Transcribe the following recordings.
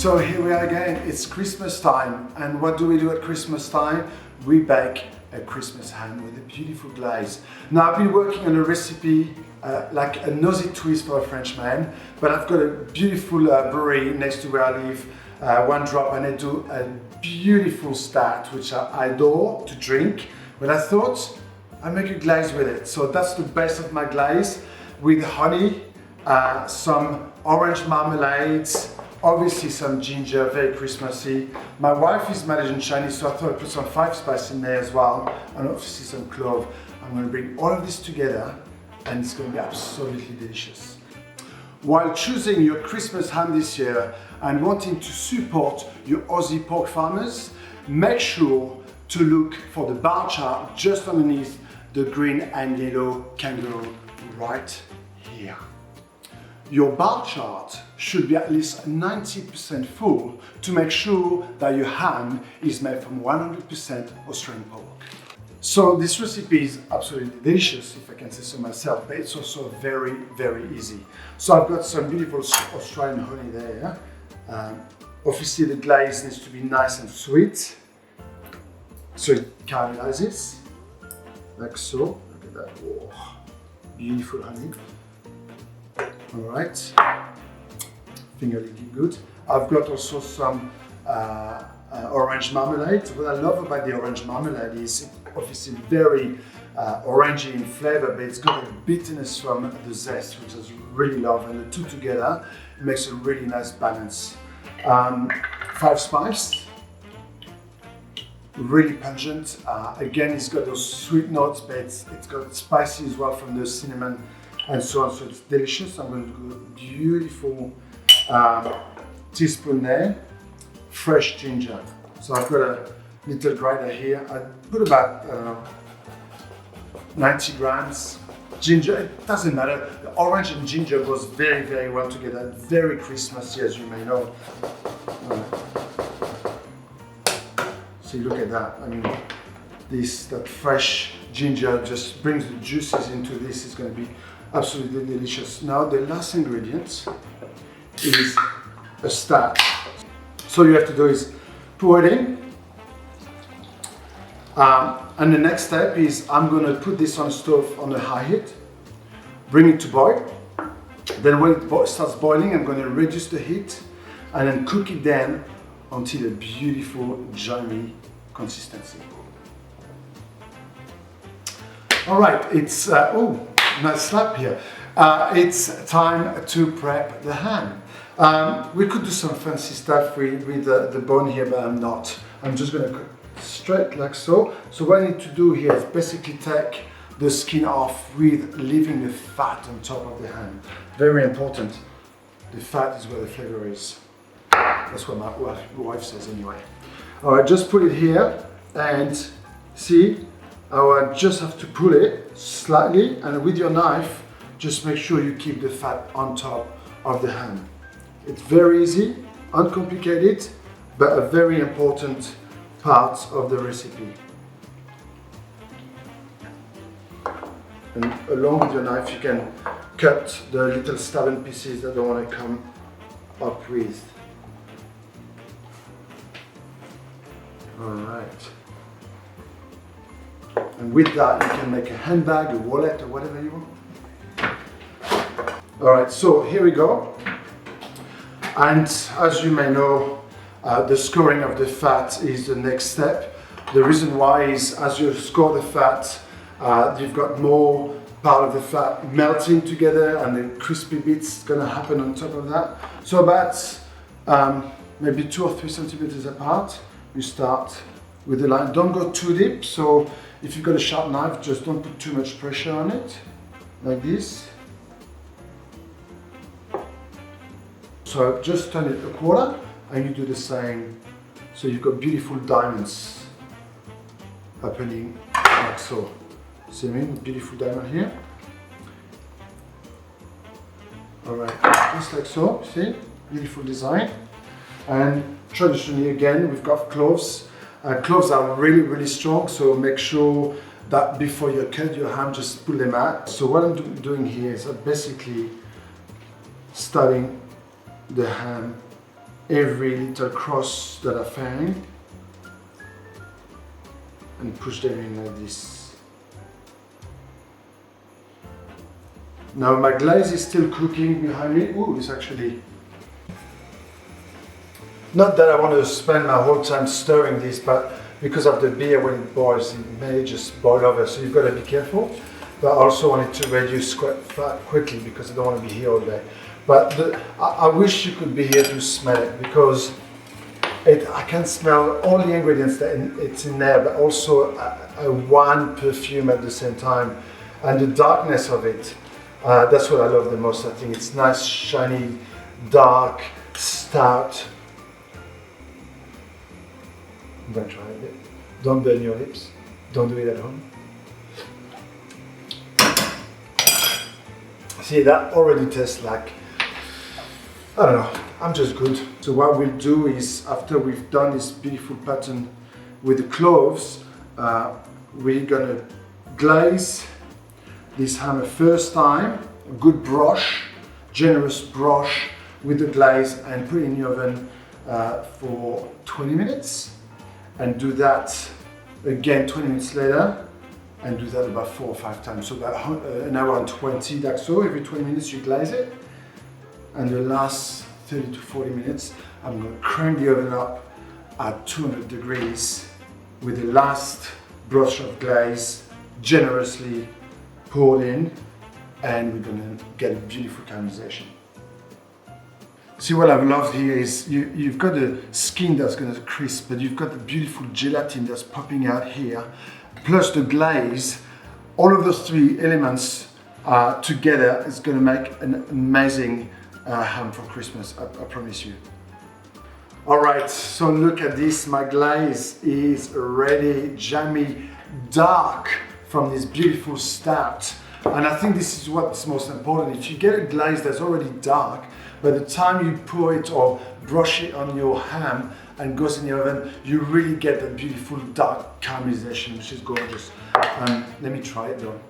So here we are again, it's Christmas time, and what do we do at Christmas time? We bake a Christmas ham with a beautiful glaze. Now I've been working on a recipe like a nosy twist for a Frenchman, but I've got a beautiful brewery next to where I live, One Drop, and they do a beautiful stout which I adore to drink, but I thought I'd make a glaze with it. So that's the base of my glaze with honey, some orange marmalades, obviously some ginger, very Christmassy. My wife is Malaysian Chinese, so I thought I'd put some 5 spice in there as well, and obviously some clove. I'm going to bring all of this together, and it's going to be absolutely delicious. While choosing your Christmas ham this year and wanting to support your Aussie pork farmers, make sure to look for the bar chart just underneath the green and yellow kangaroo right here. Your bar chart should be at least 90% full to make sure that your ham is made from 100% Australian pork. So this recipe is absolutely delicious, if I can say so myself, but it's also very, very easy. So I've got some beautiful Australian honey there. Obviously the glaze needs to be nice and sweet, so it caramelizes, like so. Look at that, oh, beautiful honey. All right, finger looking good. I've got also some orange marmalade. What I love about the orange marmalade is obviously very orangey in flavor, but it's got a bitterness from the zest, which I really love, and the two together makes a really nice balance. 5 spice, really pungent. Again, it's got those sweet notes, but it's got spicy as well from the cinnamon and so on, so it's delicious. I'm going to do a beautiful teaspoon there, fresh ginger. So I've got a little grinder here. I put about 90 grams. Ginger, it doesn't matter. The orange and ginger goes very, very well together. Very Christmassy, as you may know. See, look at that. I mean, that fresh ginger just brings the juices into this. It's going to be absolutely delicious. Now the last ingredient is a stout. So all you have to do is pour it in. And the next step is I'm going to put this on the stove on a high heat, bring it to boil. Then when it starts boiling, I'm going to reduce the heat and then cook it down until a beautiful jammy consistency. All right, it's oh, nice slap here. It's time to prep the ham. We could do some fancy stuff with the bone here, but I'm not. I'm just going to cook straight like so. So what I need to do here is basically take the skin off with leaving the fat on top of the ham. Very important. The fat is where the flavor is. That's what my wife says anyway. All right, just put it here and see, I just have to pull it slightly, and with your knife, just make sure you keep the fat on top of the ham. It's very easy, uncomplicated, but a very important part of the recipe. And along with your knife, you can cut the little stubborn pieces that don't want to come up with. All right. And with that, you can make a handbag, a wallet, or whatever you want. All right, so here we go. And as you may know, the scoring of the fat is the next step. The reason why is as you score the fat, you've got more part of the fat melting together, and the crispy bits gonna happen on top of that. So about maybe 2 or 3 centimeters apart, you start with the line. Don't go too deep, so if you've got a sharp knife, just don't put too much pressure on it, like this. So just turn it a quarter, and you do the same. So you've got beautiful diamonds happening like so. See what I mean? Beautiful diamond here. All right, just like so, see? Beautiful design. And traditionally, again, we've got cloves. Cloves are really, really strong, so make sure that before you cut your ham, just pull them out. So what I'm doing here is I'm basically starting the ham every little cross that I find and push them in like this. Now my glaze is still cooking behind me. Ooh, it's actually... Not that I want to spend my whole time stirring this, but because of the beer, when it boils, it may just boil over, so you've got to be careful. But I also want it to reduce quite quickly because I don't want to be here all day. But I wish you could be here to smell it, because I can smell all the ingredients that it's in there, but also a wine perfume at the same time, and the darkness of it. That's what I love the most. I think it's nice, shiny, dark, stout. I'm gonna try a bit. Don't burn your lips. Don't do it at home. See, that already tastes like, I don't know, I'm just good. So what we'll do is, after we've done this beautiful pattern with the cloves, we're gonna glaze this ham a first time, a good brush, generous brush with the glaze, and put it in the oven for 20 minutes. And do that again 20 minutes later, and do that about 4 or 5 times. So about an hour and 20, like so. Every 20 minutes you glaze it. And the last 30 to 40 minutes, I'm going to crank the oven up at 200 degrees with the last brush of glaze generously poured in, and we're going to get a beautiful caramelization. See, what I've loved here is you've got the skin that's going to crisp, but you've got the beautiful gelatin that's popping out here, plus the glaze. All of those three elements together is going to make an amazing ham for Christmas, I promise you. All right, so look at this. My glaze is ready, jammy, dark from this beautiful stout. And I think this is what's most important. If you get a glaze that's already dark, by the time you pour it or brush it on your ham and goes in the oven, you really get that beautiful dark caramelization, which is gorgeous. Let me try it though.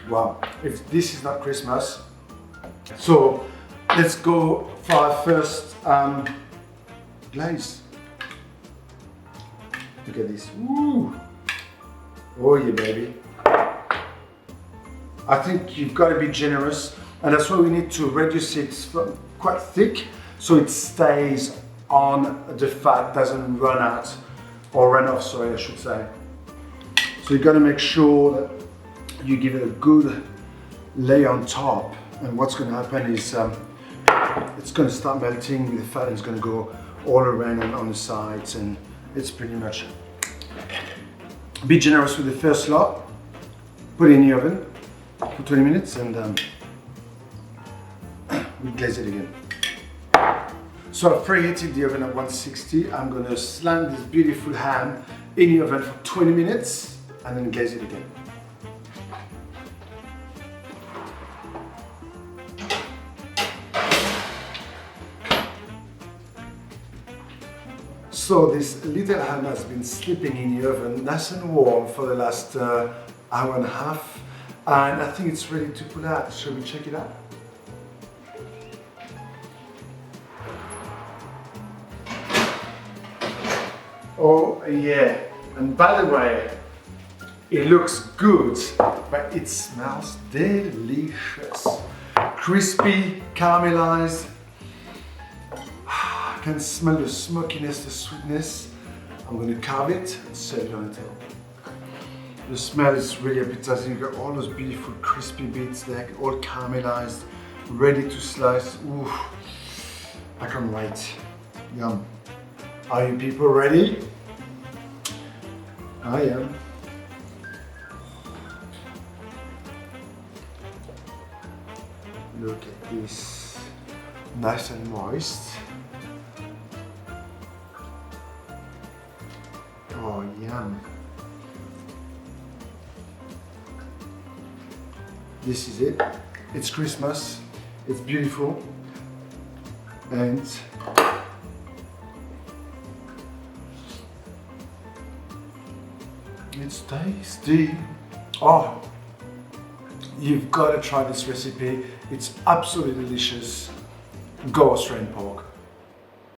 Wow, if this is not Christmas. So let's go for our first glaze. Look at this. Woo. Oh yeah, baby. I think you've got to be generous, and that's why we need to reduce it quite thick so it stays on the fat, doesn't run out, or run off, sorry, I should say. So you've got to make sure that you give it a good layer on top, and what's going to happen is it's going to start melting with the fat, and it's going to go all around and on the sides, and it's pretty much. Be generous with the first lot, put it in the oven for 20 minutes, and we glaze it again. So I've preheated the oven at 160. I'm going to slam this beautiful ham in the oven for 20 minutes and then glaze it again. So this little ham has been sleeping in the oven nice and warm for the last hour and a half, and I think it's ready to pull out. Shall we check it out? Oh yeah, and by the way, it looks good, but it smells delicious. Crispy, caramelized. I can smell the smokiness, the sweetness. I'm going to carve it and serve it on the table. The smell is really appetizing. You've got all those beautiful crispy bits there, all caramelized, ready to slice. Ooh, I can't wait. Yum. Are you people ready? I am. Look at this, nice and moist. Oh, yum. This is it. It's Christmas. It's beautiful. And it's tasty. Oh, you've got to try this recipe. It's absolutely delicious. go Australian pork.